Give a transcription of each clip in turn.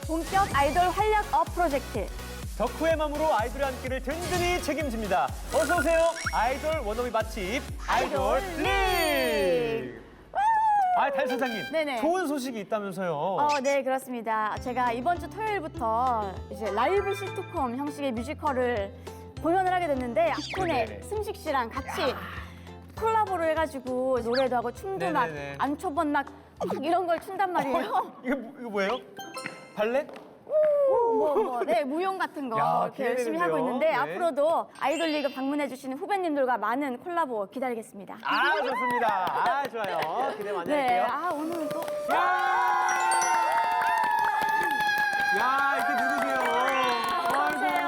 본격 아이돌 활력업 프로젝트. 덕후의 맘으로 아이돌의 한 끼를 든든히 책임집니다. 어서 오세요. 아이돌 원어민 맛집 아이돌 릭. 아, 달 사장님. 네네. 좋은 소식이 있다면서요. 네, 그렇습니다. 제가 이번 주 토요일부터 이제 라이브 시트콤 형식의 뮤지컬을 공연을 하게 됐는데 이콘의 네네. 승식 씨랑 같이 콜라보를 해가지고 노래도 하고 춤도 막 네네네. 안초번 막 이런 걸 춘단 말이에요. 이거 뭐예요? 발레? 네, 무용 같은 거 야, 이렇게 열심히 하고 기대되는데요. 있는데 네. 앞으로도 아이돌 리그 방문해주시는 후배님들과 많은 콜라보 기다리겠습니다. 아, 좋습니다. 아, 좋아요. 기대 많이 네, 할게요. 오늘은 또 야, 이게 누구세요? 안녕하세요.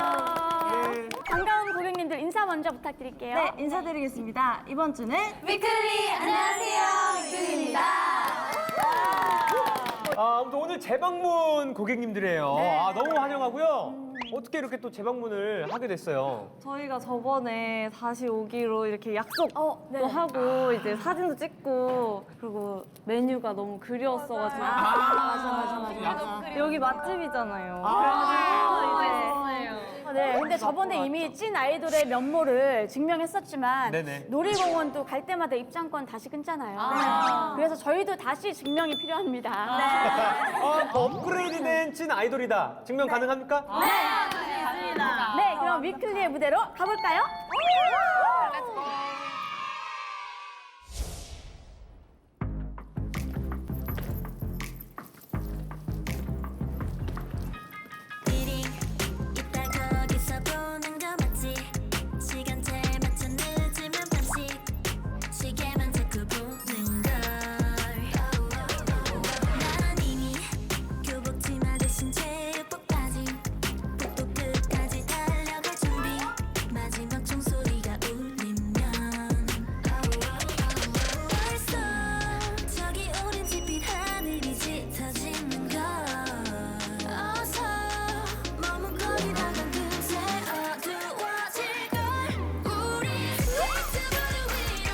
네. 반가운 고객님들 인사 먼저 부탁드릴게요. 네, 인사드리겠습니다. 이번 주는 위클리 안녕하세요 위클리입니다. 아무튼 오늘 재방문 고객님들이에요. 네. 아, 너무 환영하고요. 어떻게 이렇게 또 재방문을 하게 됐어요? 저희가 저번에 다시 오기로 이렇게 약속도 네. 하고 이제 사진도 찍고 그리고 메뉴가 너무 그리웠어가지고 맞아. 여기 맛집이잖아요. 네, 근데 저번에 이미 찐 아이돌의 면모를 증명했었지만 네네. 놀이공원도 갈 때마다 입장권 다시 끊잖아요. 그래서 저희도 다시 증명이 필요합니다. 업그레이드된 찐 아이돌이다. 증명 가능합니까? 네, 그럼 위클리의 무대로 가볼까요? 미리 이따 거기서 보는 거 맞지? 시간대 맞춰 늦으면 반씩 시계만 자꾸 보는 걸. 난 이미 교복치마 대신 제육복 바지 복도 끝까지 달려갈 준비. 마지막 종소리가 울리면 벌써 저기 오렌지빛 하늘이 짙어지는 걸. 어서 머뭇거리다간 금세 어두워질걸. 우리 스케이트보드 위로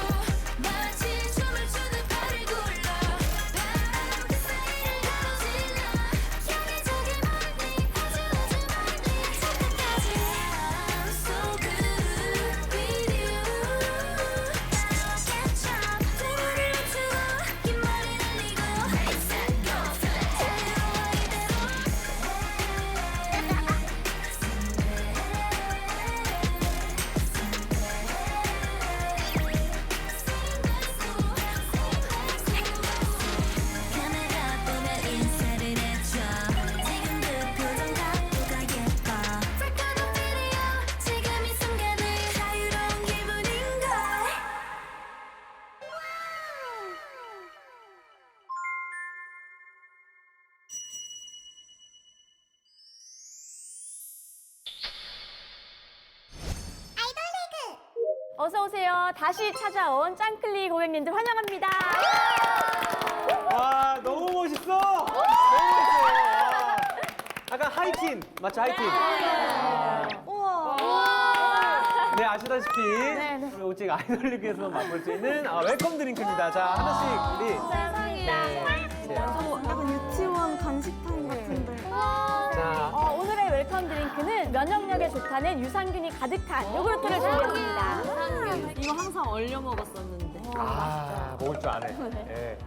마치 춤을 추듯 발을 굴러 바로 그 사이를 가로질러 여기저기 멀리 아주 멀리 저끝까지. I'm so good with you. 나와 catch up 대머리를 맞추어 긴 머리 날리고 Hey set go 자유로워 카메라 보면 인사를 해줘. 지금 그 표정 각도가 예뻐. Freak on the video. 지금 이 순간을 자유로운 기분인걸. 어서 오세요. 다시 찾아온 짱클리 고객님들 환영합니다. 와, 너무 멋있어. 너무 멋있어요. 와. 약간 하이틴. 맞죠? 하이틴. 네, 아시다시피 우리 오직 아이돌 리그에서 맛볼 수 있는 웰컴 드링크입니다. 자, 하나씩 우리. 네. 약간 유치원 간식타임 같은데. 자, 오늘의 웰컴 드링크는 면역력에 좋다는 유산균이 가득한 요구르트를 준비했습니다. 이거 항상 얼려 먹었었는데. 먹을 줄 아네. 네.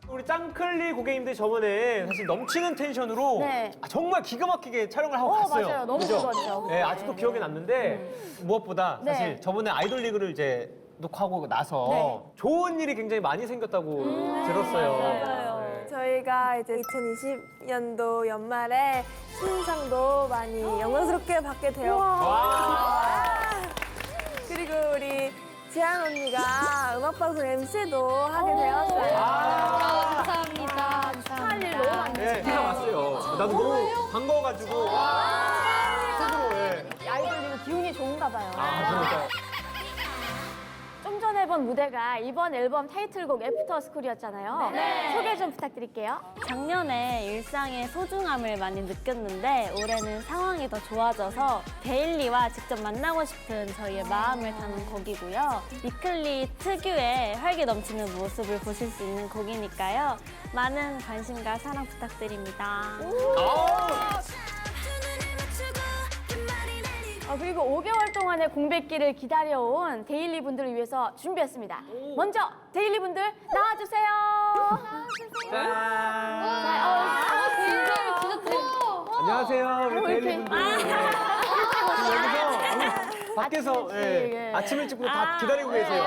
우리 짱클리 고객님들 저번에 사실 넘치는 텐션으로 네. 정말 기가 막히게 촬영을 하고 갔어요. 맞아요. 너무 그죠? 좋았죠. 네, 아직도 기억에 남는데 무엇보다 네. 사실 저번에 아이돌 리그를 이제 녹화하고 나서 네. 좋은 일이 굉장히 많이 생겼다고 들었어요. 네. 저희가 이제 2020년도 연말에 신인상도 많이 영광스럽게 받게 되었고 그리고 우리 지한 언니가 음악방송 MC도 하게 되었어요. 감사합니다. 축하할 일 너무 많네요. 네, 기사 왔어요. 나도 너무 반가워가지고. 속으로, 예. 아이돌 리그 기운이 좋은가 봐요. 그러니까요. 좀 전에 출연해본 무대가 이번 앨범 타이틀곡 애프터 스쿨이었잖아요. 소개 좀 부탁드릴게요. 작년에 일상의 소중함을 많이 느꼈는데 올해는 상황이 더 좋아져서 데일리와 직접 만나고 싶은 저희의 마음을 담은 곡이고요. 위클리 특유의 활기 넘치는 모습을 보실 수 있는 곡이니까요. 많은 관심과 사랑 부탁드립니다. 그리고 5개월 동안의 공백기를 기다려온 데일리 분들을 위해서 준비했습니다. 먼저 데일리 분들 나와주세요. 안녕하세요, 우리 데일리 이렇게. 분들. 여기서 밖에서 아침 일찍부터 다 기다리고 계세요.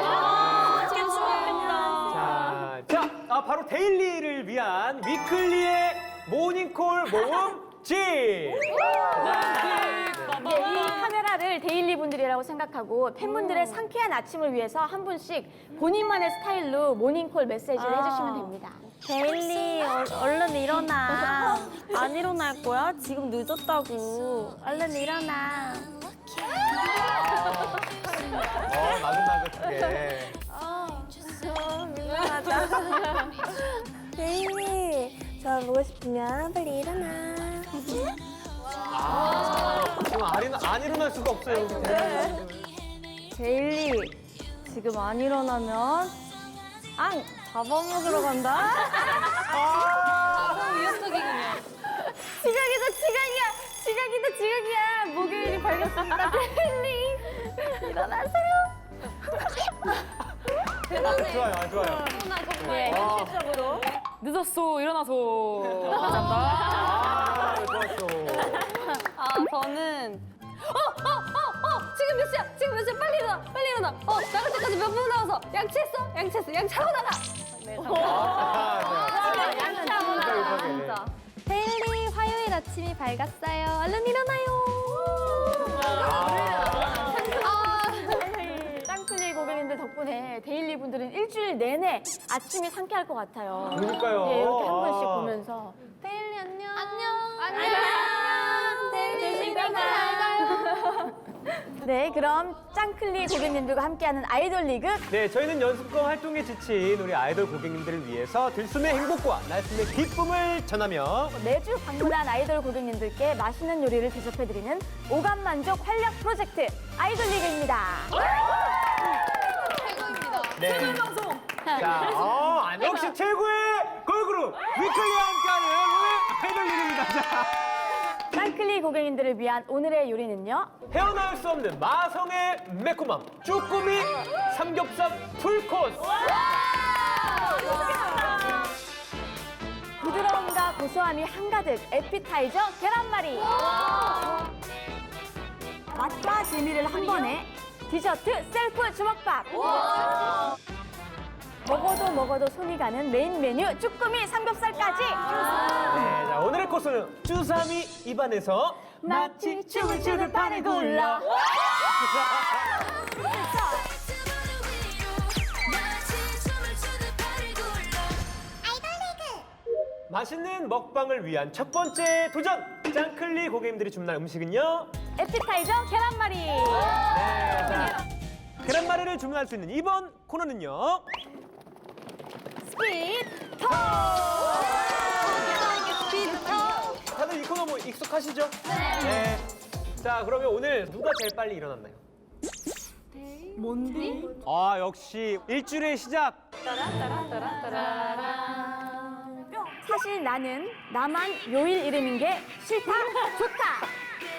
자, 바로 데일리를 위한 위클리의 모닝콜 모음집. 이 카메라를 데일리 분들이라고 생각하고 팬분들의 상쾌한 아침을 위해서 한 분씩 본인만의 스타일로 모닝콜 메시지를 해주시면 됩니다. 데일리 얼른 일어나. 안 일어날 거야? 지금 늦었다고. 얼른 일어나. 나긋나긋하게. 미안하다. 데일리, 저 보고 싶으면 빨리 일어나. 지금 안 일어날 수가 없어요, 우리 데일리. 데일리, 지금 안 일어나면 잡아먹으러 간다? 지각이야. 목요일이 밝았습니다. 데일리 일어나세요. 좋아요. 네, 현실적으로. 늦었어, 일어나서. 좋았어. 저는 지금 몇 시야? 빨리 일어나. 나갈 때까지 몇 분 남았어? 양치했어? 양치하고 나가. 데일리 화요일 아침이 밝았어요. 얼른 일어나요. 짱클리 고객님들 덕분에 데일리 분들은 일주일 내내 아침이 상쾌할 것 같아요. 그러니까요. 예, 이렇게 한 번씩 보면서 데일리 안녕. 데일리 잘 가요. 네, 그럼 짱클리 고객님들과 함께하는 아이돌 리그 네, 저희는 연습과 활동에 지친 우리 아이돌 고객님들을 위해서 들숨의 행복과 날숨의 기쁨을 전하며 매주 방문한 아이돌 고객님들께 맛있는 요리를 대접해드리는 오감 만족 활력 프로젝트 아이돌 리그입니다. 네. 자, 역시 최고의 걸그룹 위클리와 함께하는 오늘 아이돌 리그입니다. 자, 짱클리 고객님들을 위한 오늘의 요리는요. 헤어나올 수 없는 마성의 매콤함 쭈꾸미 삼겹살 풀코스. 부드러움과 고소함이 한가득 에피타이저 계란말이. 맛과 재미를 한 번에 디저트 셀프 주먹밥. 먹어도 손이 가는 메인 메뉴 쭈꾸미 삼겹살까지. 네, 자, 오늘의 코스는 쭈삼이 입안에서 마치 춤을 추듯 발을 굴러. 맛있는 먹방을 위한 첫 번째 도전! 짱클리 고객님들이 주문한 음식은요? 에피타이저 계란말이. 네, 자, 계란말이를 주문할 수 있는 이번 코너는요? 스피드 톡. 다들 이 코너 뭐 익숙하시죠? 네. 자, 그러면 오늘 누가 제일 빨리 일어났나요? 뭔데? 아, 역시 일주일의 시작! 사실 나는 나만 요일 이름인 게 싫다, 좋다.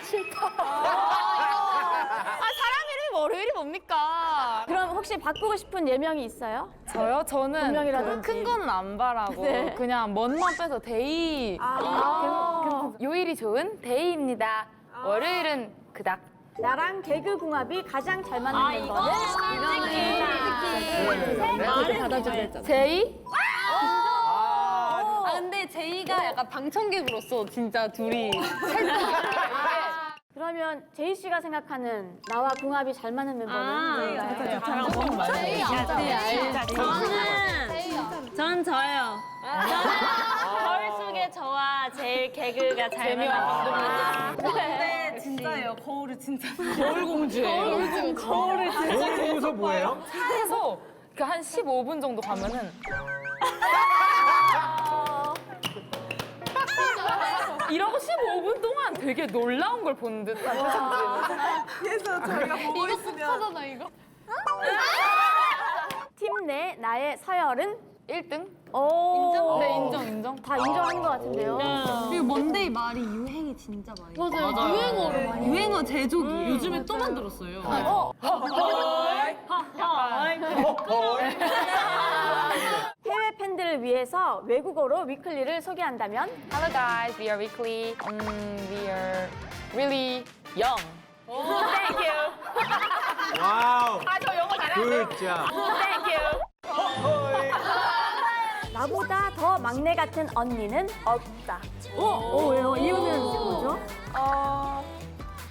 사람 이름이 월요일이 뭡니까? 그럼 혹시 바꾸고 싶은 예명이 있어요? 저요? 저는 분명이라든지. 큰 거는 안 바라고 네. 그냥 먼만 빼서 데이 요일이 좋은 데이입니다. 월요일은 그닥. 나랑 개그 궁합이 가장 잘 맞는 멤버는 제이? 아, 근데 제이가 약간 방청객으로서 진짜 둘이 그러면 제이 씨가 생각하는 나와 궁합이 잘 맞는 멤버는 전 저요. 거울 속에 저와 제일 개그가 잘 맞는 멤버입니다. 근데 진짜예요. 거울을 진짜. 거울공주예요. 거울을 거울 보고서 뭐예요? 차에서 그 한 15분 정도 가면은 이러고 15분 동안 되게 놀라운 걸 보는 듯한 그래서 저희가 보고 있으면 팀 내 나의 서열은 1등? 오. 네, 인정. 다 인정한 것 같은데요. 그리고 먼데이 말이 유행이 진짜 많이. 맞아요. 유행어로 많이. 유행어 제조기. 요즘에 또 만들었어요. 해외 팬들을 위해서 외국어로 위클리를 소개한다면 Hello guys, we are Weekly. We are really young. Thank you. 와우. 저 영어 잘하는데요. 굿자. Thank you. 나보다 더 막내 같은 언니는 없다. 왜요? 이유는 뭐죠?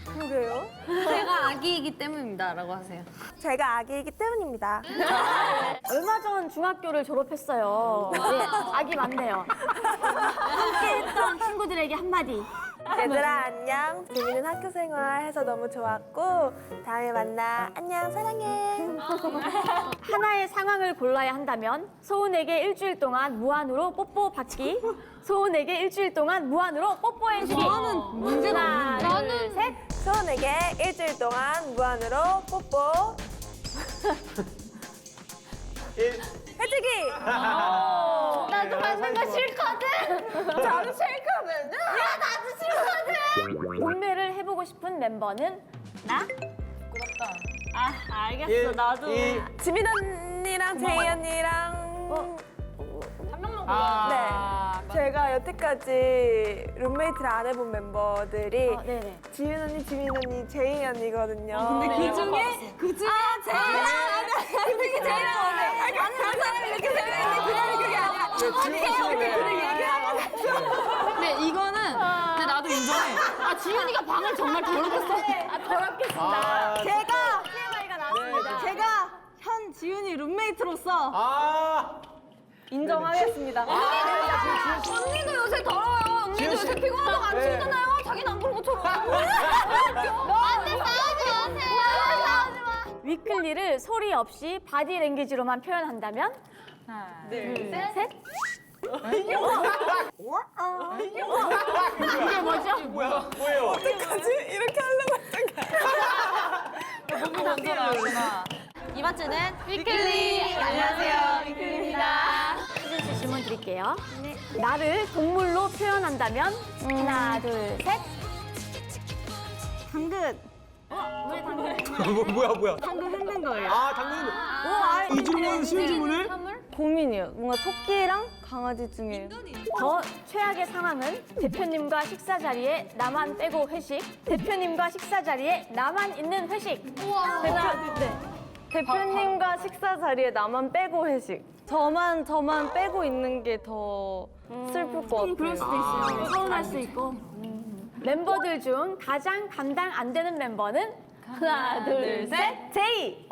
그러게요. 제가 아기이기 때문입니다라고 하세요. 제가 아기이기 때문입니다. 얼마 전 중학교를 졸업했어요. 네, 아기 맞네요. 함께했던 친구들에게 한마디. 얘들아 안녕. 재밌는 학교 생활 해서 너무 좋았고 다음에 만나. 안녕 사랑해. 하나의 상황을 골라야 한다면 소은에게 일주일 동안 무한으로 뽀뽀 받기, 소은에게 일주일 동안 무한으로 뽀뽀해주기. 저는 문제가 하나, 둘, 셋. 소은에게 일주일 동안 무한으로 뽀뽀 해주기. 나도 받는 거 싫거든. 나도 싫거든. 야, 나도 싫거든. 본매를 해보고 싶은 멤버는 나? 알겠어. 나도. 지민 언니랑 제이 언니랑 네. 제가 여태까지 룸메이트를 안 해본 멤버들이 네네. 지윤 언니, 지민 언니, 제이 언니거든요. 근데 그 중에 제이랑 그게 제일 많네. 다른 사람이 이렇게 생각했는데 그게 아니라. 근데 이거는 근데 나도 인정해. 지윤이가 방을 정말 더럽게 써. 더럽겠습니다. 제가 TMI가 나왔습니다. 제가 현 지윤이 룸메이트로서 아. 인정하겠습니다. 언니도 요새 더러워요. 언니도 요새 피곤하다고 안 치우잖아요. 자기는 안 그런 것처럼. 안돼, 싸우지 마세요. 위클리를 소리 없이 바디 랭귀지로만 표현한다면? 하나, 둘, 셋. 이게 뭐죠? 뭐예요? 어떡하지? 이렇게 하려고 했던 게. 이번 주는 위클리. 안녕하세요, 위클리입니다. 수진 씨 질문 드릴게요. 나를 동물로 표현한다면? 하나, 둘, 셋. 당근. 왜 당근? 뭐야? 당근 흔든 거예요. 아, 당근. 이 질문 쉬운 질문을? 고민이에요. 뭔가 토끼랑 강아지 중에. 더 최악의 상황은 대표님과 식사 자리에 나만 빼고 회식, 대표님과 식사 자리에 나만 있는 회식. 대표님과 식사 자리에 나만 빼고 회식. 저만 빼고 있는 게 더 슬플 것 같아요. 그럴 수도 있어요. 서운할 수 있고. 멤버들 중 가장 감당 안 되는 멤버는? 하나, 둘, 셋. 제이!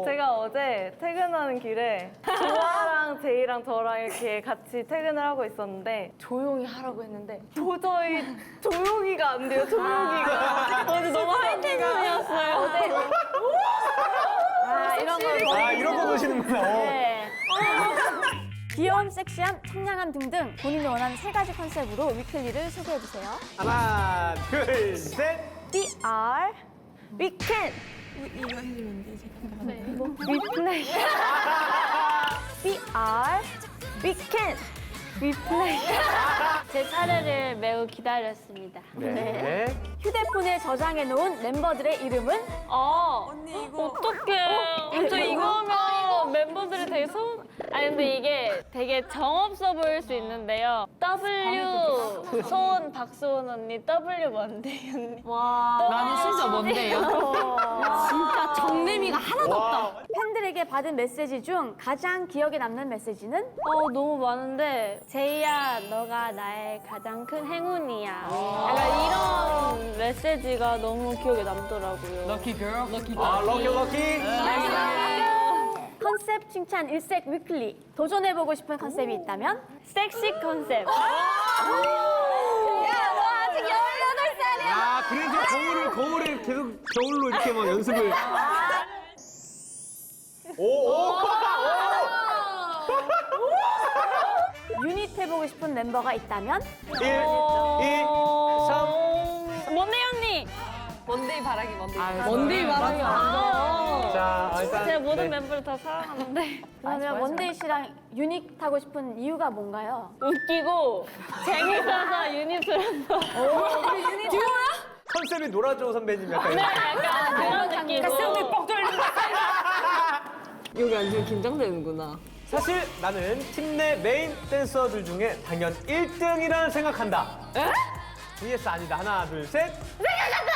제가 어제 퇴근하는 길에 조아랑 제이랑 저랑 이렇게 같이 퇴근을 하고 있었는데 조용히 하라고 했는데 도저히 조용히가 안 돼요, 조용히가. 어제 너무 하이텐션이었어요. 이런 거 보시는구나. 네. 귀여움, 섹시함, 청량함 등등 본인이 원하는 3가지 컨셉으로 위클리를 소개해주세요. 하나, 둘, 셋. We are We can! We play. We are We can! We play. 제 차례를 매우 기다렸습니다. 네. 휴대폰에 저장해 놓은 멤버들의 이름은? 언니 이거 어떡해. 저 이거 하면 멤버들이 되게 아니 근데 이게 되게 정없어 보일 수 있는데요. W 소은 박소은 언니, W 먼데이 언니. 나는 진짜 뭔데요? 진짜 정내미가 하나도 없다. 팬들에게 받은 메시지 중 가장 기억에 남는 메시지는? 너무 많은데 제이야 너가 나의 가장 큰 행운이야. 약간 이런 메시지가 너무 기억에 남더라고요. Lucky girl, lucky girl. 아, 럭키. 컨셉 칭찬 일색 위클리. 도전해보고 싶은 컨셉이 있다면? 섹시 컨셉. 아직 그래서 거울에 계속 겨울로 이렇게 막 연습을. 오. 유닛 해보고 싶은 멤버가 있다면? 1, 2, 3. 원대 언니. 먼데이 바라기 먼데이. 먼데이 바라기 자, 일단 제가 모든 네. 멤버를 다 사랑하는데 그러면 원데이 씨랑 유닛 하고 싶은 이유가 뭔가요? 웃기고 재밌어서 유닛을 한다. 컨셉이 놀아줘 선배님 약간. 약간 그런 느낌으로. 여기 앉으면 긴장되는구나. 사실 나는 팀 내 메인 댄서들 중에 당연 1등이라는 생각한다. vs 아니다. 하나, 둘, 셋. 생각한다!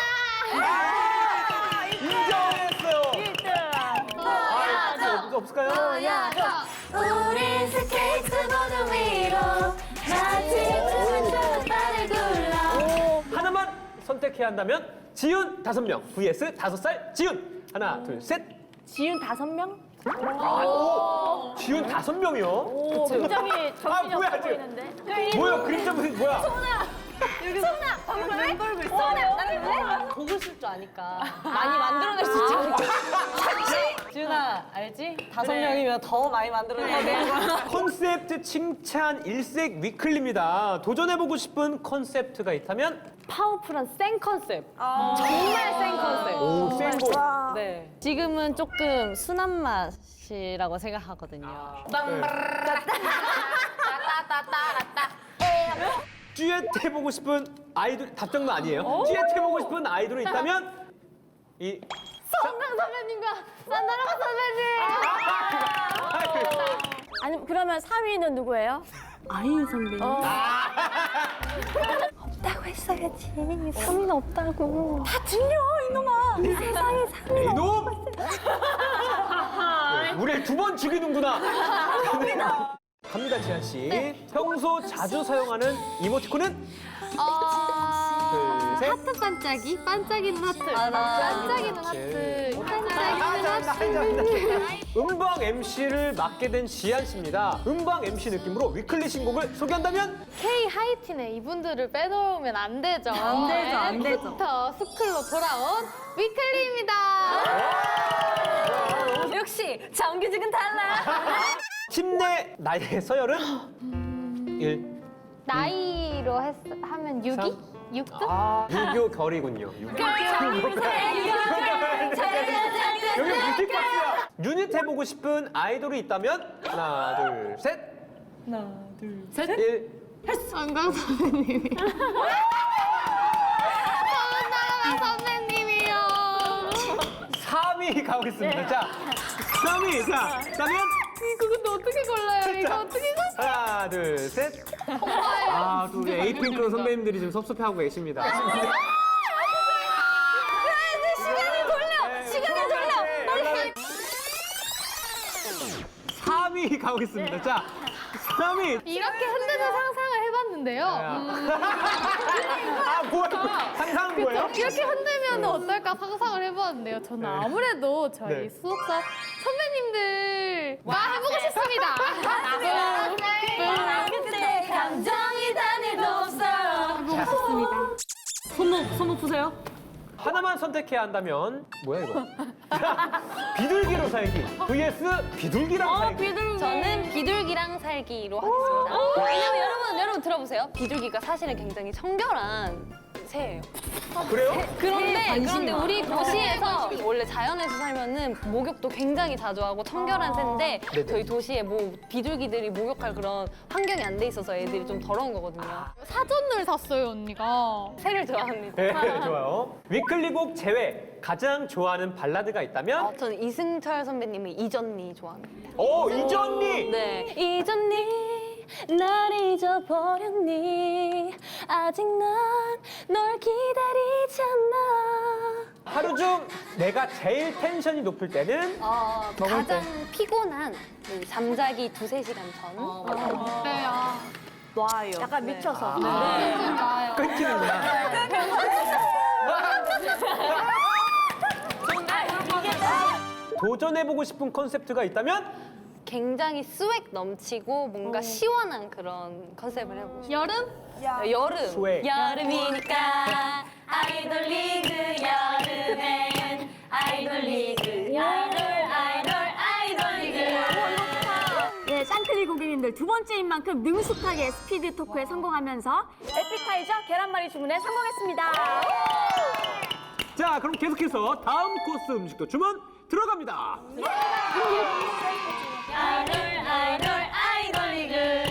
인정했어요. 1등. 없을까요? 우린 스케이트보드 위로 마치 춤을 추는 딸을 골라 하나만 선택해야 한다면 지훈 5명 vs 5살 지훈. 하나, 둘, 셋. 지훈 5명? 지훈 5명이요? 굉장히 정신이 뭐야, 없어 지금. 보이는데? 뭐야, 그림자 무슨 뭐야? 곡을 쓸 줄 아니까 많이 만들어낼 수 있지 않을까? 지훈아 알지? 5명이면 더 많이 만들어내야 거야. 컨셉트 칭찬 일색 위클리입니다. 도전해보고 싶은 컨셉트가 있다면? 파워풀한 센 컨셉. 정말 센 컨셉. 오, 센 거. 네. 지금은 조금 순한 맛이라고 생각하거든요. 듀엣 해보고 싶은 아이돌, 답정도 아니에요. 듀엣 해보고 싶은 아이돌이 있다면? 이 성강 선배님과 산다라가 선배님! 아니, 그러면 3위는 누구예요? 아이유 선배님. 없다고 했어야지. 3인 없다고. 다 들려 이놈아. 이 세상에 3위 이놈! 우리 2번 죽이는구나. 갑니다, 지한 씨. 평소 자주 사용하는 이모티콘은? 둘, 셋. 하트 반짝이? 반짝이는 하트. 반짝이는 하트. 음방 MC를 맡게 된 지한 씨입니다. 음방 MC 느낌으로 위클리 신곡을 소개한다면? K 하이틴에 이분들을 빼놓으면 안 되죠. 안 되죠. 부터 스쿨로 돌아온 위클리입니다. 역시 정규직은 달라. 팀 내 나이의 서열은? 1. 나이로 하면 6위? 6등? 아, 유교 결이군요. 유교. 여기 뮤직박스야. 유닛 해보고 싶은 아이돌이 있다면? 하나, 둘, 셋. 하나, 둘, 셋. 1. 성강 선배님이. 서은나라 선배님이요. 3위 가보겠습니다. 자, 3위. 자, 그다면 이거 근데 어떻게 골라요? 이거 어떻게 골라요? 하나, 둘, 셋. 아, 또 우리 에이핑크 선배님들이 지금 섭섭해하고 계십니다. 시간을 돌려! 3위 가보겠습니다. 자, 3위. 이렇게 흔드는 상상을 해봤는데요. 아, 뭐야? 상상한 거예요? 이렇게 흔들면 어떨까 상상을 해봤는데요. 저는 네. 아무래도 저희 네. 수석사 선배님들과 해보고 싶습니다. 그때 감정이 단일도 없어. 손목 푸세요. 하나만 선택해야 한다면 뭐야 이거? 비둘기로 살기 vs 비둘기랑 살기. 저는 비둘기랑 살기로 하겠습니다. 왜냐면 여러분 들어보세요. 비둘기가 사실은 굉장히 청결한 새예요. 그래요? 그런데 우리 도시에서 원래 자연에서 살면은 목욕도 굉장히 자주 하고 청결한 새인데 네네. 저희 도시에 뭐 비둘기들이 목욕할 그런 환경이 안 돼 있어서 애들이 좀 더러운 거거든요. 사전을 샀어요, 언니가. 새를 좋아합니다. 네, 좋아요. 위클리곡 제외 가장 좋아하는 발라드가 있다면? 저는 이승철 선배님의 이전니 좋아합니다. 오, 이전니. 네. 이전니 날 잊어버렸니 아직 난 널 기다리잖아. 하루 중 내가 제일 텐션이 높을 때는? 가장 피곤한 잠자기 2-3시간 전. 그래요. 놔요. 약간 미쳐서. 끊기는구나. 도전해보고 싶은 컨셉트가 있다면? 굉장히 스웩 넘치고 뭔가 시원한 그런 컨셉을 해보고 싶어요. 여름? 스웩. 여름이니까 아이돌 리그 여름엔 아이돌 리그 아이돌 리그. 네, 짱클리 고객님들 두 번째인 만큼 능숙하게 스피드 토크에 성공하면서 에피타이저 계란말이 주문에 성공했습니다. 자, 그럼 계속해서 다음 코스 음식도 주문 들어갑니다. 아이돌 리그.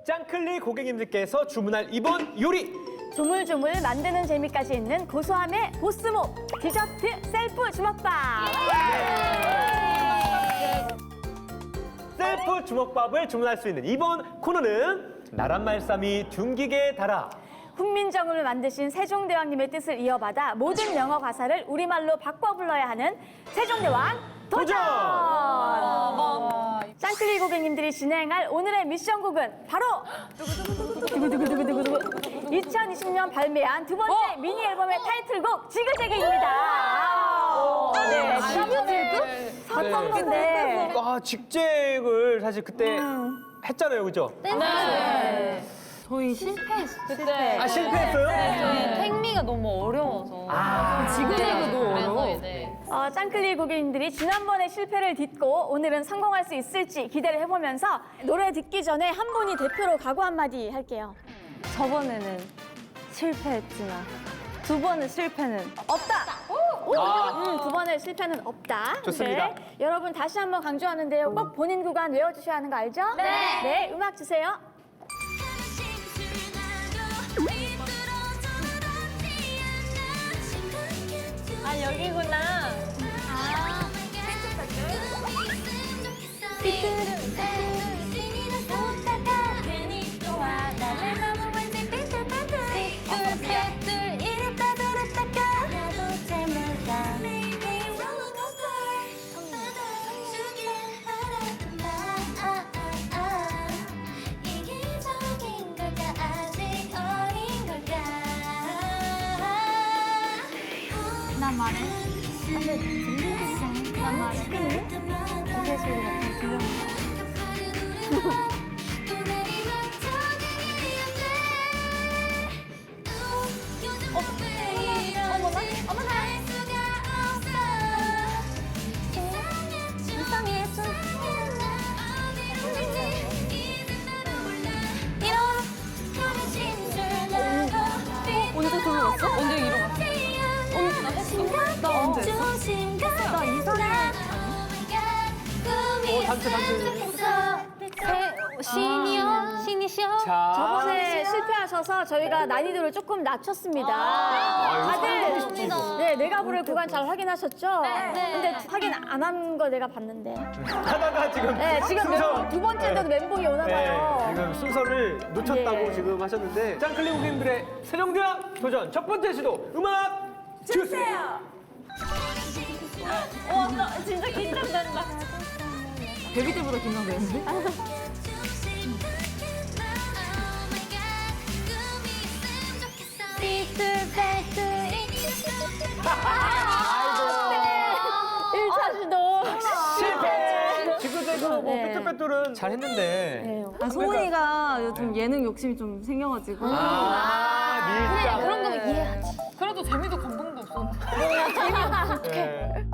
짱클리 고객님들께서 주문할 이번 요리. 조물조물 만드는 재미까지 있는 고소함의 보스모 디저트 셀프 주먹밥. 셀프 주먹밥을 주문할 수 있는 이번 코너는 나란 말씀이 둥기게 달아. 훈민정음을 만드신 세종대왕님의 뜻을 이어받아 모든 영어 가사를 우리말로 바꿔 불러야 하는 세종대왕 도전! 짱클리 고객님들이 진행할 오늘의 미션곡은 바로 2020년 발매한 두 번째 미니 앨범의 타이틀곡 지그재그입니다. 네, 지그재그? 샀던 건데. 아, 직잭을 사실 그때 했잖아요, 그죠? 저희 실패했어요. 아, 실패했어요? 택미가 너무 어려워서. 지그재그도 그래서 이제 짱클리 고객님들이 지난번에 실패를 딛고 오늘은 성공할 수 있을지 기대를 해보면서 노래 듣기 전에 한 분이 대표로 각오 한마디 할게요. 저번에는 실패했지만 두 번의 실패는 없다! 두 번의 실패는 없다. 좋습니다. 네. 여러분 다시 한번 강조하는데요. 꼭 본인 구간 외워주셔야 하는 거 알죠? 네. 네, 음악 주세요. 아 여기구나. 언제 들어왔어? 언제 이러고 나 언제 했어? 나 이상해. 신이시여. 자, 저번에 실패하셔서 저희가 난이도를 조금 낮췄습니다. 다들 네, 내가 부를 구간 잘 확인하셨죠? 근데 확인 안 한 거 내가 봤는데. 하다가 지금 네, 지금 순서. 두 번째도 멘붕이 오나 봐요. 지금 순서를 놓쳤다고 네. 지금 하셨는데 짱클리 고객님들의 세종대왕 도전 첫 번째 시도 음악 주세요. 나 진짜 긴장된다. 데뷔 때보다 긴장되는데? 일차 시도. 실패. 지그재그 뭐 네. 삐뚤빼뚤은 잘했는데. 네. 소은이가 요즘 예능 욕심이 좀 생겨가지고. 밀당. 그런 거면 이해하지. 그래도 재미도 감동도 없어. 네.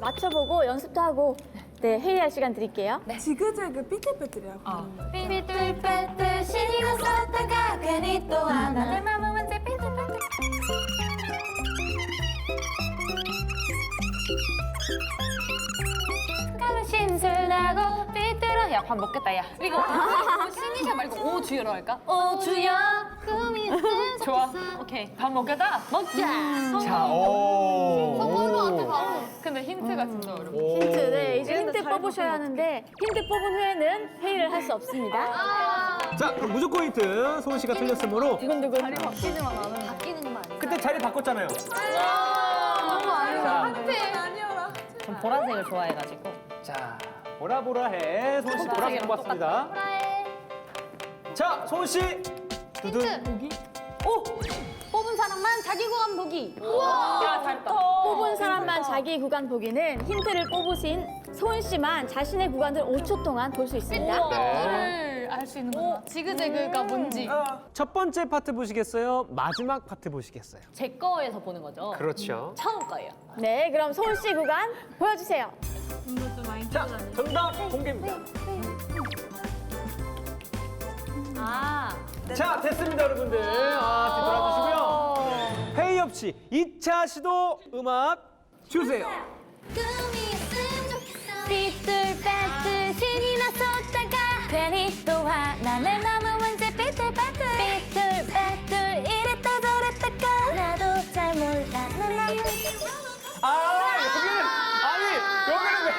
맞춰보고 연습도 하고 네, 회의할 시간 드릴게요. 지그재그 삐뚤빼뚤이라고. 삐뚤빼뚤 신이 났었다가 괜히 또 하나 내 맘은 언제 삐뚤빼뚤 깔로 심술나고 삐뚤어. 야, 밥 먹겠다, 야. 이거 신이샤 말고 오주여로 할까? 오주여 꿈이 있음. 좋아. 오케이. 밥 먹겠다. 먹자. 자, 오. 근데 힌트가 진짜 어려워. 힌트, 네, 이제 힌트 뽑으셔야 하는데 힌트 뽑은 후에는 회의를 할 수 없습니다. 자, 그럼 무조건 힌트. 소은 씨가 틀렸으므로 두근두근. 바뀌는 거 아니야? 그때 자리 바꿨잖아요. 전 보라색을 좋아해가지고. 자, 보라보라해. 소은 씨 보라색 뽑았습니다. 자, 소은 씨. 두둔. 뽑은 사람만 자기 구간 보기. 야 잘했다. 뽑은 사람만 자기 구간 보기는 힌트를 뽑으신 소은 씨만 자신의 구간을 5초 동안 볼 수 있습니다. 를 알 수 있는 거구나. 지그재그가 뭔지. 첫 번째 파트 보시겠어요? 마지막 파트 보시겠어요? 제 거에서 보는 거죠. 그렇죠. 처음 거예요. 네, 그럼 소은 씨 구간 보여주세요. 자, 정답 공개입니다. 자, 됐습니다, 여러분들. 뒤돌아주시고요. 회의 없이 2차 시도 음악 주세요. 꿈이었으면 좋겠어 삐뚤빼뚤 신이 났었다가 괜히 또 화나는 맘은 왠지 삐뚤빼뚤 삐뚤빼뚤 이랬다 저랬다가 나도 잘 몰라 난 여기는 왜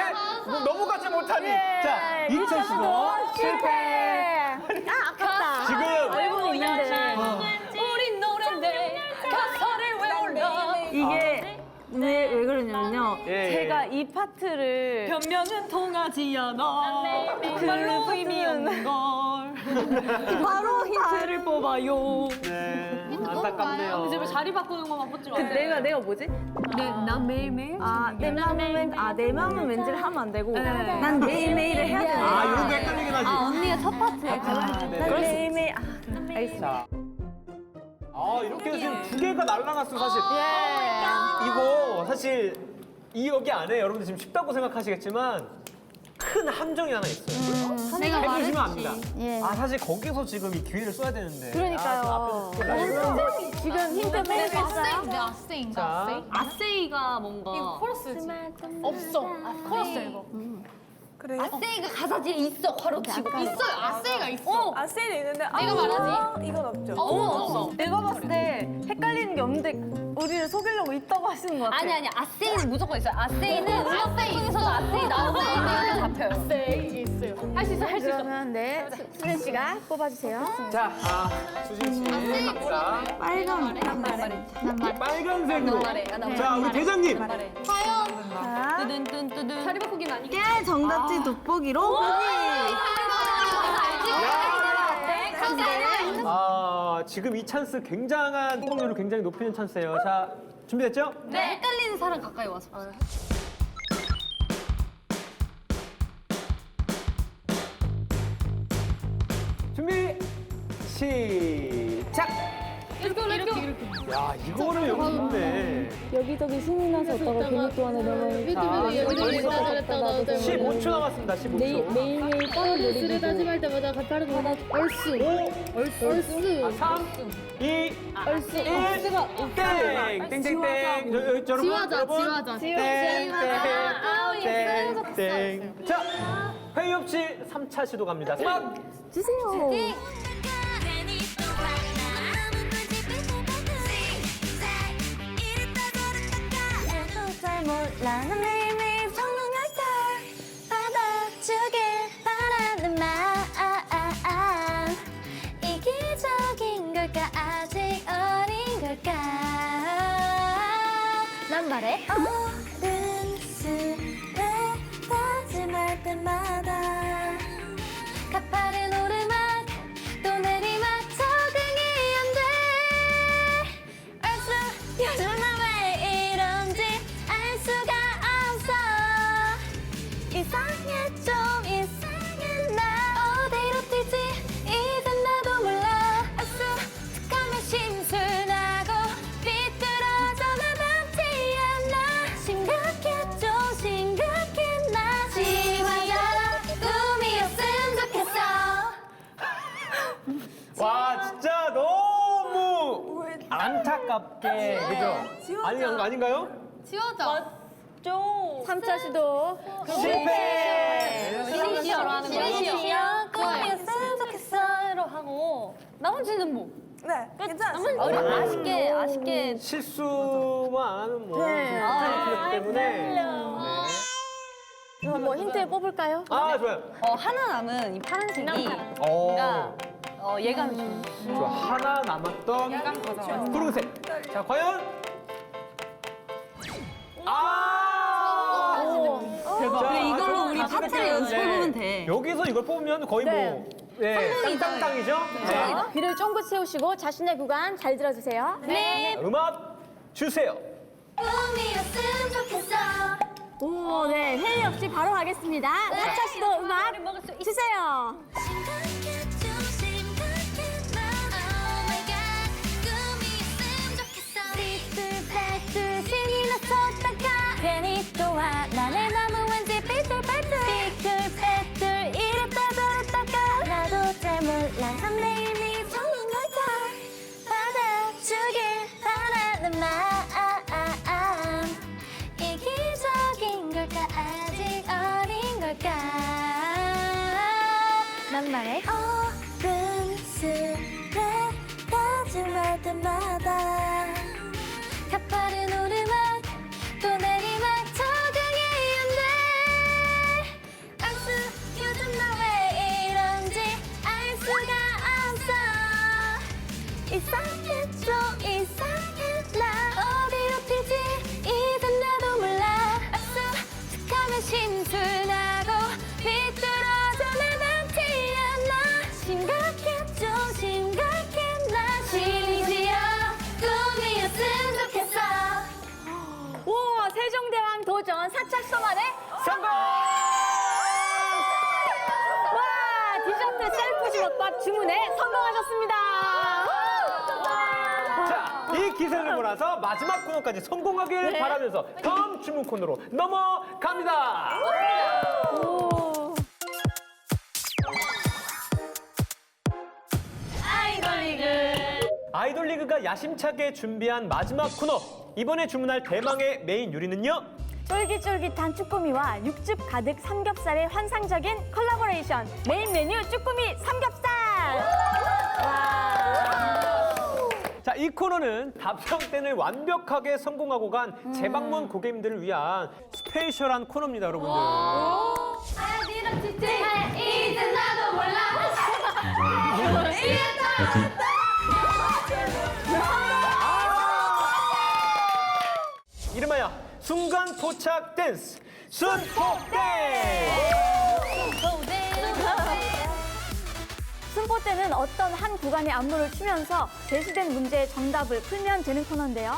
넘어가지 못하니? 자, 2차 시도 실패. 아깝다. 지금 알고 있는데. 우린 노랜데 가사를 왜 몰라? 이게 왜 그러냐면요. 예, 예. 제가 이 파트를 변명은 통하지 않아. 말로 의미 없는 걸. 바로 힌트를 뽑아요. 네, 안타깝네요. 이제 왜 자리 바꾸는 것만 뽑지 마. 내가 뭐지? 난 매일매일. 내 마음은 왠지를 하면 안 되고 난 매일매일을 해야 되는 아, 거야. 이런 거 헷갈리긴 하지. 언니가 첫 파트에 네. 난 매일매일 알겠습니다. 자, 이렇게 해서 지금 2개가 날라갔어, 사실. 이거 사실 이 여기 안에 여러분들 지금 쉽다고 생각하시겠지만 큰 함정이 하나 있어요. 내가 해주시면 압니다. 예. 사실 거기서 지금 이 기회를 써야 되는데. 그러니까요. 지금 힌트 빼고 있어요? 아세이. 자. 아세이가 뭔가. 이거 코러스지. 없어. 코러스 이거. 그래요? 아세이가 가사 뒤에 있어. 바로 치고. 있어요. 아세이가 있어. 아셀이 있는데 내가 말하지? 이건 없죠. 없어. 내가 봤을 때 헷갈리는 게 없는데 우리를 속이려고 있다고 하시는 것 같아. 아니 아세이는 무조건 있어요. 아세이는 음악 방송에서도 아세이 나오고 이렇게 잡혀요. 아세이 있어요. 할 수 있어 할 수 있어. 그러면 네, 수진 씨가 뽑아주세요. 자, 수진 씨 갑니다. 빨간색으로. 자, 우리 대장님. 뜨든 자리 바꾸기는 아니고. 정답지 돋보기로 지금 이 찬스 굉장한 성공률을 굉장히 높이는 찬스예요. 자, 준비됐죠? 네. 헷갈리는 사람 가까이 와서. 준비, 시작! 이렇게. 야, 이거를 여기 있네. 여기저기 신이 나서 오빠가 괜히 또 하나 너무 자, 15초 남았습니다, 15초. 매일매일 빠른 놀이기구 할 때마다 가파르고 얼쑤. 5, 3, 2, 1, 땡! 여러분, 여러분. 땡! 자, 회의 없이 3차 시도 갑니다. 음악 주세요. 괜히 또 화나 마음은 왠지 삐뚤빼뚤 이랬다 저랬다가 나도 잘 몰라 난 매일매일 청룡 혈tar 받아주길 바라는 마음 이기적인 걸까 아직 어린 걸까 난 말해 어른스레 다짐할 때마다 가파른 오르막 또 내리막 적응이 안돼 얼쑤 요즘 나 왜 이런지 알 수가 없어 이상해 좀 이상해 나 어디로 뛸지 이젠 나도 몰라 얼쑤 툭하면 심술나고 삐뚤어져 나답지 않아 심각해 좀 심각해 나 지워야 꿈이었으면 좋겠어 와, 진짜 너무 안타깝게, 그죠? 아닌가요? 지워져. 3차 시도 실패! 시니시어로 하는 거예요. 시니시어 꿈이었으면 좋겠어로 하고 나머지는 뭐 네, 괜찮았어요. 아쉽게 실수만 안 하면 뭐 네. 시간이 필요하기 때문에. 그럼 뭐 힌트 뽑을까요? 좋아요. 하나 남은 이 파란색이 예감이 좀 좋아. 하나 남았던 푸른색. 자, 과연? 대박. 근데 이걸로 우리 파트를 연습해보면 돼. 여기서 이걸 뽑으면 거의 뭐 땅땅땅이죠? 네. 귀를 쫑긋 세우시고 자신의 구간 잘 들어주세요. 음악 주세요. 꿈이었으면 좋겠어. 오, 네. 회의 없이 바로 가겠습니다. 사차 씨도 음악 주세요. 심각했죠 심각했나 Oh my god 꿈이었으면 좋겠어. 삐뚤빼뚤 신이 나섰다가 괜히 또 화나네 너무 왠지 삐뚤빼뚤 삐뚤빼뚤 이랬다 저랬다가 나도 잘 몰라 3대1이 정말 걸까 받아주길 바라는 마음 이기적인 걸까 아직 어린 걸까 난 말해. 어른스레 다짐할 때마다 가파른 오르막 또 내리막 적응해야 돼. 악수 요즘 나 왜 이런지 알 수가 없어. 이상해 좀 이상해 나 어디로 튀지 이젠 나도 몰라. 악수 툭 하면 심술나고 비뚤어져 나만 튀어나. 심각해 좀 심각해 나 심지어 꿈이었으면 좋겠어. 오, 세종대왕 도전 사차 소만의 성공! 와, 디저트 셀프 주먹밥 주문에 성공하셨습니다. 자, 이 기세를 몰아서 마지막 코너까지 성공하길 바라면서 다음 주문 코너로 넘어갑니다. 아이돌 리그가 야심차게 준비한 마지막 코너. 이번에 주문할 대망의 메인 요리는요? 쫄깃쫄깃한 쭈꾸미와 육즙 가득 삼겹살의 환상적인 콜라보레이션 메인 메뉴 쭈꾸미 삼겹살. 자, 이 코너는 답성땐을 완벽하게 성공하고 간 재방문 고객님들을 위한 스페셜한 코너입니다, 여러분들. 어디로 튀지 이젠 나도 몰라. 이름하여 순간 포착 댄스 순포 댄스. 순포 때는 어떤 한 구간의 안무를 추면서 제시된 문제의 정답을 풀면 되는 코너인데요.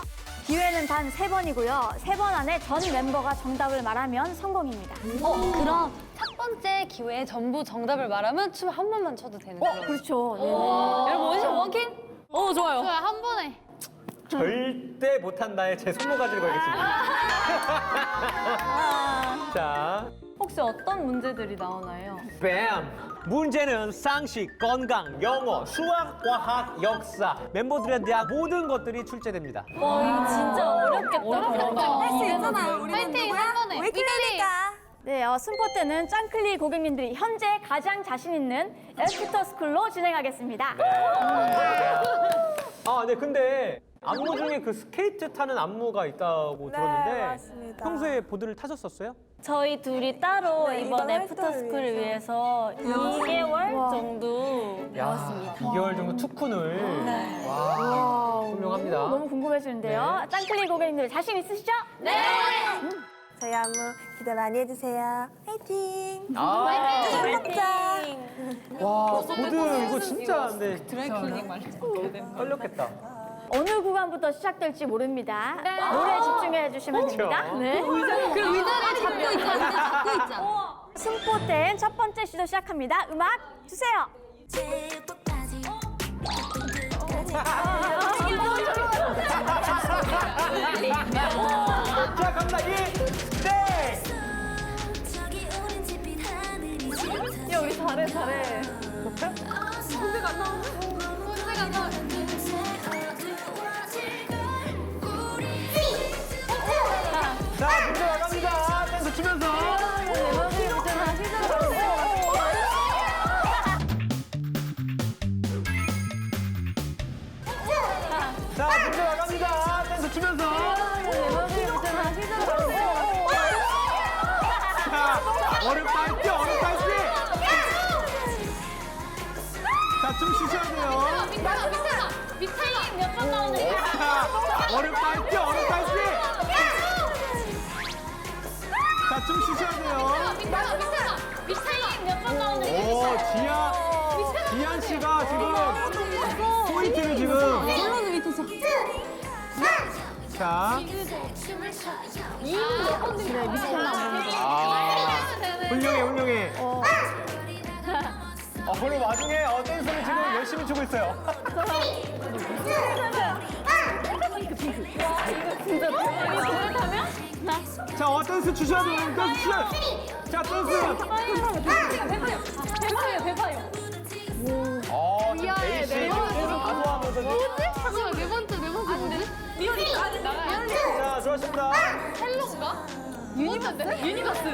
기회는 단 3번이고요. 3번 안에 전 멤버가 정답을 말하면 성공입니다. 그럼 첫 번째 기회에 전부 정답을 말하면 춤 한 번만 춰도 되는 거예요. 그렇죠. 네네. 여러분 원샷 원킹? 좋아요. 좋아요. 한 번에. 절대 못한다에 제 손모가지를 걸겠습니다. 자, 혹시 어떤 문제들이 나오나요? 뱀! 문제는 상식, 건강, 영어, 수학, 과학, 역사 멤버들에 대한 모든 것들이 출제됩니다. 진짜 어렵겠다. 할 수 있잖아요. 우리는 파이팅, 누구야? 한 번에. 위클리니까. 네, 순포 때는 짱클리 고객님들이 현재 가장 자신 있는 애프터 스쿨로 진행하겠습니다. 아, 네, 근데 안무 중에 그 스케이트 타는 안무가 있다고 들었는데 맞습니다. 평소에 보드를 타셨었어요? 저희 둘이 따로 네, 이번 이번 애프터 활동을 스쿨을 위해서 2개월 정도 야, 2개월 정도 투쿤을. 와, 훌륭합니다. 너무 궁금해지는데요. 네. 짱클리 고객님들 자신 있으시죠? 네! 저희 안무 기대 많이 해주세요. 화이팅! 아, 먹자! 와, 보드 이거 진짜 근데 떨렸겠다. 어느 구간부터 시작될지 모릅니다. 노래 집중해 주시면 그렇죠. 됩니다. 네. 그 의자를 잡고 있잖아. 잡고 있잖아. 순포 땐첫 번째 시도 시작합니다. 음악 주세요. 제육볶아지 자, 갑니다. 네! 저기 오렌지빛 하늘이 짙어. 야, 우리 잘해. 문제가 안 나오네. 문제가 안 나오네. 자, 문제 나갑니다. 댄스 추면서. 자, 문제 나갑니다. 댄스 추면서. 자, 어렵다 했죠? 어렵다 했지? 자, 좀 쉬셔야 돼요. 밑에 몇번 나오는 자, 어렵다 했죠? 어렵다 했지? 자, 좀 쉬셔야 돼요. 밑에 몇번 나오는 오, 지한 씨가 지금 포인트를 지금. 자. 훌륭해, 훌륭해. 그리고 와중에 댄스를 지금 열심히 추고 있어요. 자, 댄스 추셔야 돼요. 댄스 추셔야 돼요. 자, 댄스. 배파요. 지금 데이씨 가도하면서 잠깐만, 네 번째. 미연이 나가요. 자, 좋았습니다. 헬로인가? 유니버스? 유니버스.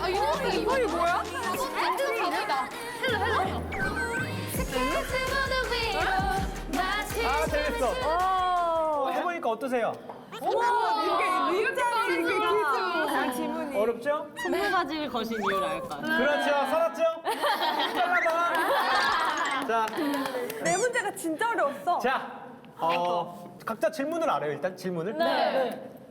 아, 유니버스 이번이 뭐야? 헬로 갑니다. 헬로. 아, 재밌어. 해보니까 어떠세요? 어렵죠? 손모가지를 거신 이유를 알 것 같아요. 그렇죠. 살았죠? 잘라봐. 자, 네 문제가 진짜 어려웠어. 자, 각자 질문을 알아요, 일단 질문을.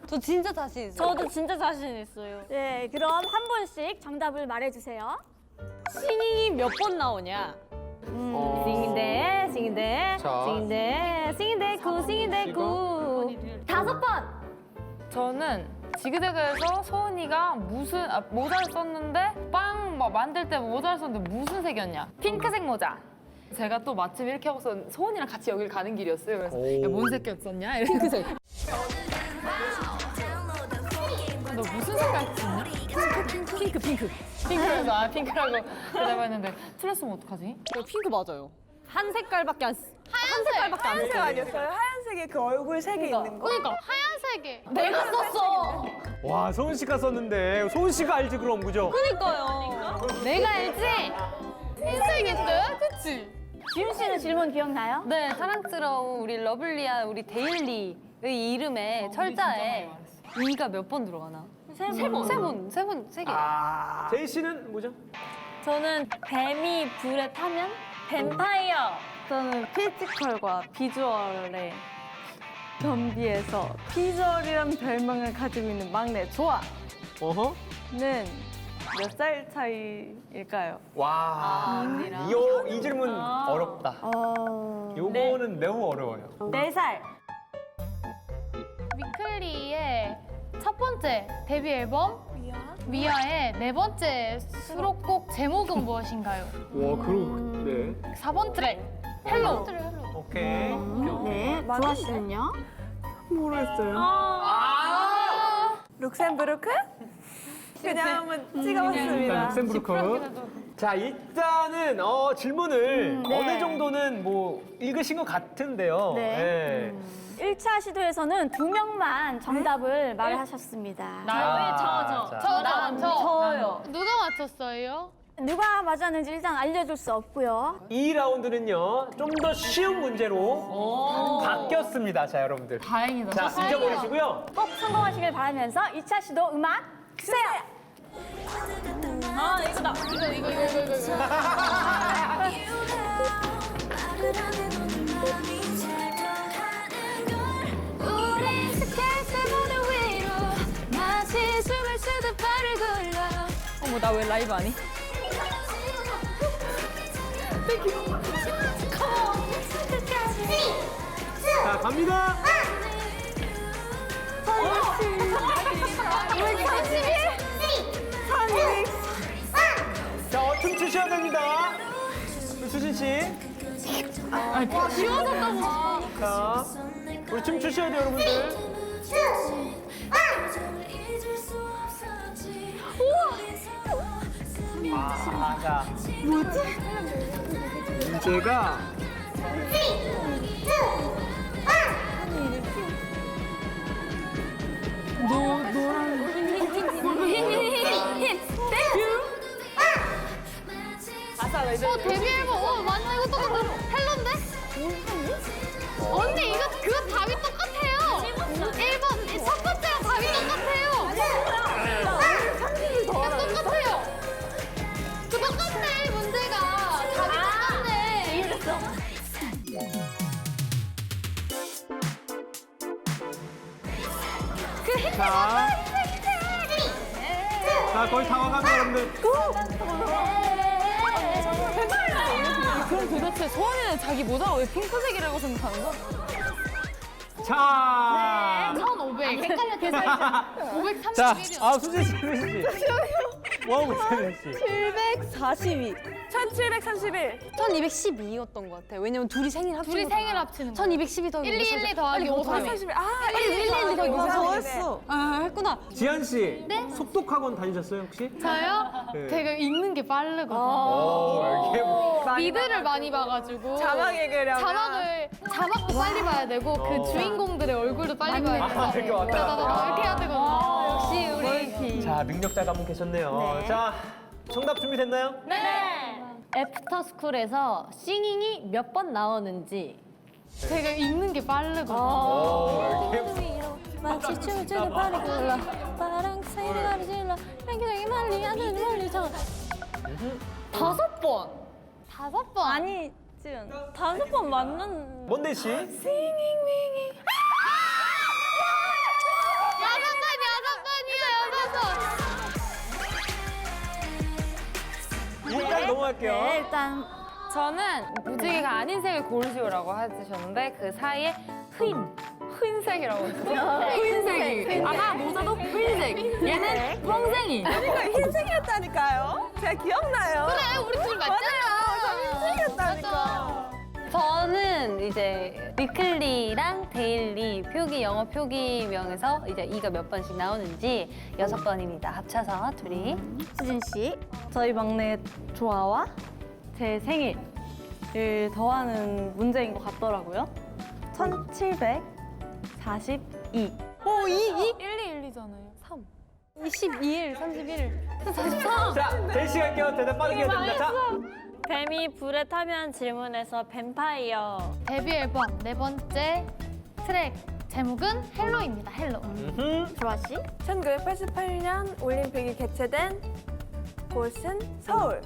저 진짜 자신 있어요. 저도 진짜 자신 있어요. 네, 그럼 한 분씩 정답을 말해주세요. 싱잉이 몇 번 나오냐? 싱인데, 싱인데, 자. 싱인데, 싱인데, 구, 싱인데, 구. 5번. 저는 지그재그에서 소은이가 모자를 썼는데 빵 막 만들 때 모자를 썼는데 무슨 색이었냐? 핑크색 모자. 제가 또 마침 이렇게 하고서 소은이랑 같이 여길 가는 길이었어요. 그래서 야, 뭔 색이었었냐? 핑크색. 너 무슨 색깔 썼냐? 핑크. 핑크라서 핑크라고 대답을 했는데 틀렸으면 어떡하지? 핑크 맞아요. 한 색깔밖에 안 쓰. 하얀색 아니었어요? 하얀색에 그 얼굴 색이 있는 거? 그러니까 하얀색에. 내가 썼어. 와, 소은 씨가 썼는데 소은 씨가 알지 그럼 그죠? 그러니까요. 내가 알지? 흰색인데? 그치? 지훈 씨는 질문 기억나요? 네, 사랑스러운 우리 러블리한 우리 데일리의 이름에 철자에 이가 몇 번 들어가나? 세 번. 세 개. 제이 씨는 뭐죠? 저는 뱀이 불에 타면 뱀파이어. 저는 피지컬과 비주얼의 겸비해서 비주얼이란 별명을 가지고 있는 막내 조아는 어허. 몇 살 차이일까요? 와, 이 질문 어렵다. 요거는 매우 어려워요. 4살. 위클리의 첫 번째 데뷔 앨범 위아의 네 번째 수록곡 제목은 무엇인가요? 와, 네. 4번 트랙 헬로. 오케이. 네, 조아 씨는요? 모르겠어요. 룩셈부르크? 그냥 한번 일단 찍어봤습니다. 룩셈부르크. 자, 일단은 질문을 네. 어느 정도는 뭐 읽으신 것 같은데요. 네. 1차 시도에서는 2명만 정답을 말하셨습니다. 저요. 누가 맞췄어요? 누가 맞았는지 일단 알려줄 수 없고요. 2라운드는요, 좀 더 쉬운 문제로 바뀌었습니다. 자, 여러분들. 다행이다. 자, 잊어버리시고요. 꼭 성공하시길 바라면서 2차 시도 음악 주세요. 아, 이거다. 이거. 우리 스케이트보드 위로 마치 숨을 쉬듯 발을 굴려 어머, 나 왜 라이브 아니? 자, 갑니다. 자, 춤추셔야 됩니다. 수진 씨. 지워졌다고. 자, 우리 춤추셔야 돼요, 여러분들. 자. 뭐지? 문제가 데뷔 앨범 맞나 이거 똑같아. 헬로인데? 언니 이거 그거 답이 똑같아요. 1번 첫 번째랑 답이 똑같아요. 똑같아요. 그 똑같네 문제가. 답이 똑같네. 자, 거의 다 와갑니다, 여러분들. 그럼 도대체 소은이는 자기 모자가 왜 핑크색이라고 생각하는 거야? 자, 1,500. 헷갈렸겠어요. 531이요. 자, 수진 씨. 뭐 하고 있어요, 씨? 742. 1731. 1212였던 것 같아요. 왜냐면 둘이 생일 합치는 둘이 생일 합치는 거. 1212 더하기 112 더하기 531. 아, 112 더하기 5 저였어. 아, 했구나. 지한 씨, 속독학원 다니셨어요, 혹시? 저요? 네. 제가 읽는 게 빠르거든요. 이게 뭐. 미드를 많이 봐가지고 자막 읽으려면. 자막도 빨리 봐야 되고 그 주인공들의 얼굴도 빨리 봐야 돼서 아, 이렇게 왔다 갔다. 이렇게 해야 되거든요. 역시 우리 자, 능력자가 한 분 계셨네요. 네. 자, 정답 준비됐나요? 애프터스쿨에서 싱잉이 몇 번 나오는지 제가 읽는 게 빠르거든요. 이렇게. 마치 춤을 추는 파리 굴러 파랑새를 가리 질러 랭기랭이 멀리 하늘 멀리 저 5번. 5번. 아니 지금 5번 맞는 뭔데 씨? 1단 넘어갈게요. 네, 일단 저는 무지개가 아닌 색을 고르시오라고 해주셨는데 그 사이에 흰색이라고 했어요. 흰색이. 아까 모자도 흰색. 얘는 뻥생이. 흰색이었다니까요. 제가 기억나요. 그래, 우리 둘 맞잖아. 저 흰색이었다니까. 저는 이제 위클리랑 데일리 표기 영어 표기명에서 이제 이가 몇 번씩 나오는지 6번입니다. 합쳐서 둘이. 수진 씨. 저희 막내 조아와 제 생일을 더하는 문제인 것 같더라고요. 1742. 오, 1,2,1,2잖아요. 3. 22일, 31일. 자, 제시 갈게요. 대답 빠르게 해야 됩니다. 자, 뱀이 불에 타면 질문에서 뱀파이어. 데뷔 앨범 4번째 트랙 제목은 헬로입니다. 헬로. 조아 씨. 1988년 올림픽이 개최된 곳은 서울.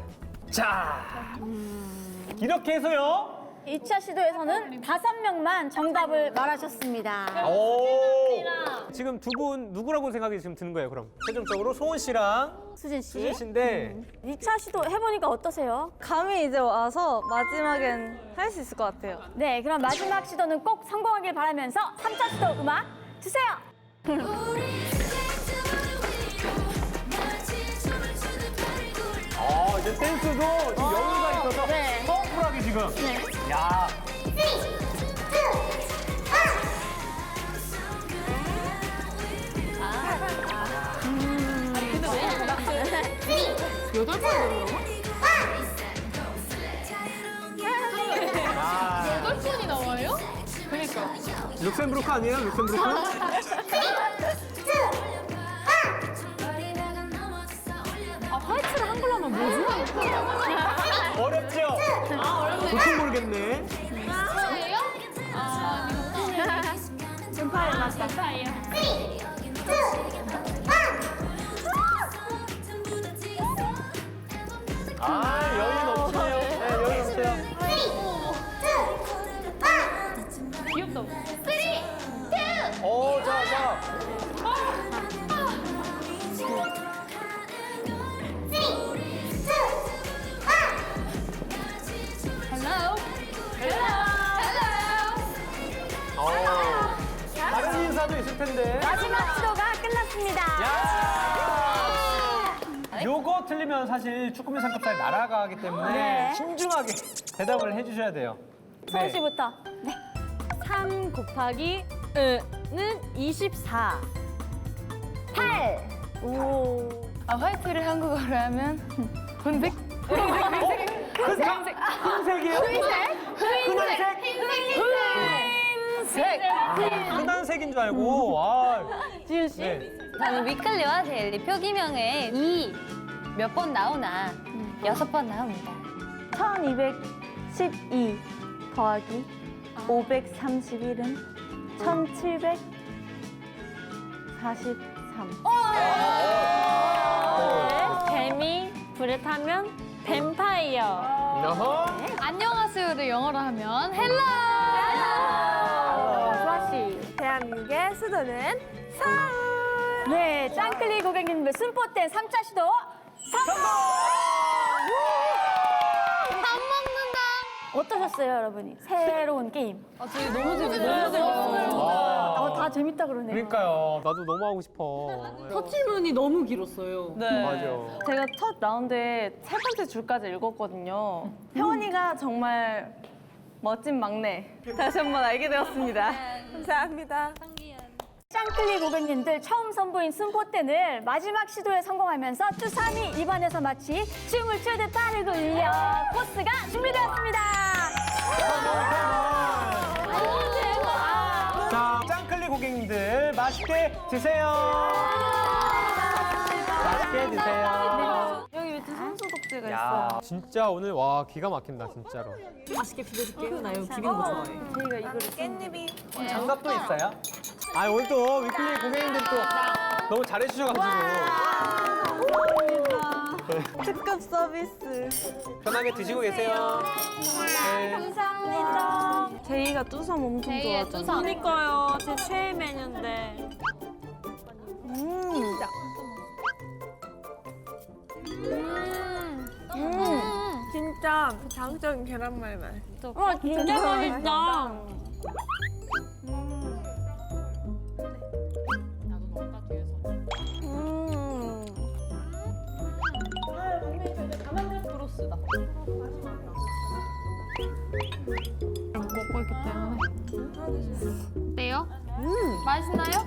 자. 이렇게 해서요. 2차 시도에서는 5명만 정답을 말하셨습니다. 오. 지금 두 분 누구라고 생각이 지금 드는 거예요, 그럼? 최종적으로 소은 씨랑 수진 수진 씨. 씨인데 2차 시도 해보니까 어떠세요? 감이 이제 와서 마지막엔 할 수 있을 것 같아요. 네, 그럼 마지막 시도는 꼭 성공하길 바라면서 3차 시도 음악 주세요. 이제 댄스도 지금 여유가 있어서 네. 파워풀하게 지금. 야. 아, 8번이 나와요? 그러니까. 룩셈부르크 아니에요? 룩셈부르크? 화이트를 한글로 하면 뭐지? 어렵죠? 도통 모르겠네. 저예요? 음파를 맞다. 여유 넘치네요. 네, 여유 넘쳐요. 귀엽다. 자. 헬로. 다른 인사도 있을 텐데. 마지막 시도가 끝났습니다. 요거 틀리면 사실 축구민 상급상에 날아가기 때문에 네. 신중하게 대답을 해주셔야 돼요. 소은 씨부터. 3 곱하기 는 24. 8. 오. 화이트를 한국어로 하면 혼색? 흰색이에요? 흔한색? 흔한 색인 줄 알고. 지윤 씨? 네. 저는 위클리와 데일리 표기명에 2 몇 번 나오나 6번 나옵니다. 1212 더하기 531은 1743. 뱀이 불에 타면 뱀파이어. 어허. 안녕하세요를 영어로 하면 헬로. 조아 씨. 대한민국의 수도는 서울. 네, 짱클리 고객님들 순포텐 3차 시도 성공! 밥 먹는다. 어떠셨어요? 어땠어요, 여러분이? 새로운 게임. 저희 너무 재밌어요. 다 재밌다 그러네요. 그러니까요. 나도 너무 하고 싶어. 첫 질문이 너무 길었어요. 네. 맞아. 제가 첫 라운드에 세 번째 줄까지 읽었거든요. 혜원이가 정말 멋진 막내. 다시 한번 알게 되었습니다. 감사합니다. 짱클리 고객님들 처음 선보인 순포텐을 마지막 시도에 성공하면서 쭈삼이 입안에서 마치 춤을 추듯 빠르고 울려 코스가 준비되었습니다. 자, 짱클리 고객님들 맛있게 드세요. 맛있게 드세요. 여기 밑에 손 소독제가 야, 있어요. 진짜 오늘 와 기가 막힌다 진짜로. 맛있게 비벼줄게요. 나 이거 비비는 거 좋아해. 저희가 이거를 깻잎이 장갑도 있어요? 아 오늘 또 위클리 고객님들이 또 너무 잘해주셔가지고 특급 서비스. 편하게 드시고 계세요. 네. 감사합니다. 제이가 뚜삼 엄청 제이의 좋아하잖아. 뚜삼. 그러니까요. 제 최애 메뉴인데. 진짜 자극적인 계란말 맛. 와, 진짜 맛있다. 먹고 있기 때문에. 어때요? 맛있나요?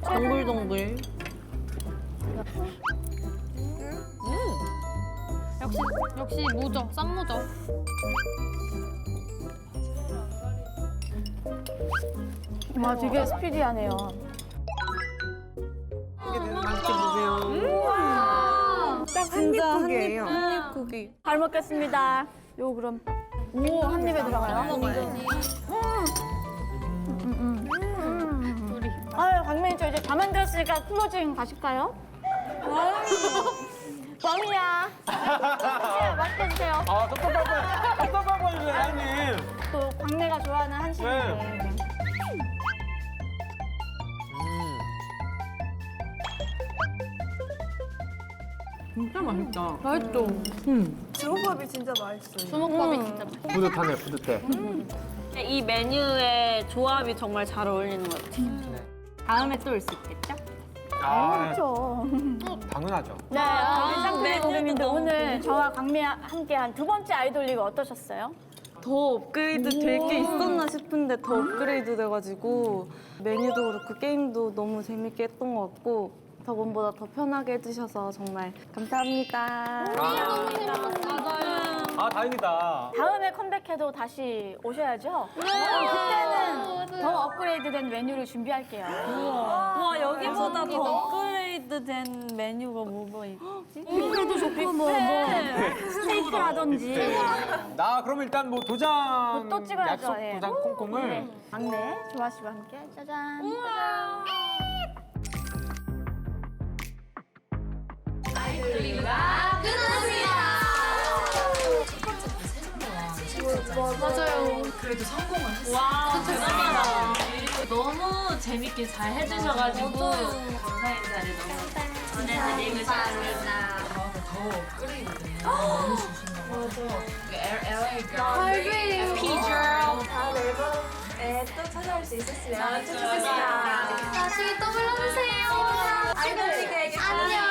동글동글. 역시 무죠. 쌈무죠. 와, 되게 스피디하네요. 맛있게 드세요. 진짜 한입 국이. 잘 먹겠습니다. 요 그럼 오, 한 입에 들어가요. 아유, 강민이 저 이제 다 만들었으니까 클로징 가실까요? 뻥이야. 맛있게 드세요. 아 떡떡밥 해주세요 사장님. 또 광내가 좋아하는 한식인데. 진짜 맛있다. 맛있죠? 주먹밥이 진짜 맛있어요. 주먹밥이 진짜 뿌듯하네 뿌듯해. 이 메뉴의 조합이 정말 잘 어울리는 것 같아요. 다음에 또 올 수 있겠죠? 아 그렇죠. 당연하죠. 네, 우리 짱클리 메뉴도 고객님들 너무 오늘 저와 강미와 함께한 두 번째 아이돌 리그 어떠셨어요? 더 업그레이드 될 게 있었나 싶은데 더 업그레이드 돼가지고 메뉴도 그렇고 게임도 너무 재밌게 했던 것 같고 저번보다 더 편하게 해주셔서 정말 감사합니다. 아 다행이다. 다음에 컴백해도 다시 오셔야죠? 그때는 더 업그레이드된 메뉴를 준비할게요. 와, 여기보다 더 업그레이드 된 메뉴가 뭐가 있지? 뷔페도 좋고 뭐 스테이크라든지 나 그럼 일단 뭐 도장 또 찍어야죠, 약속 예. 도장 콩콩을 막내 조아 씨와 함께 짜잔. 맞아요. 와, 대단하다. 너무 재밌게 잘 해주셔가지고 감사 인사를 너무 전해드리고 싶습니다. 다음 앨범에 또 찾아올 수 있었으면 좋겠습니다. 나중에 또 불러주세요. 아이돌 리그에게 안녕.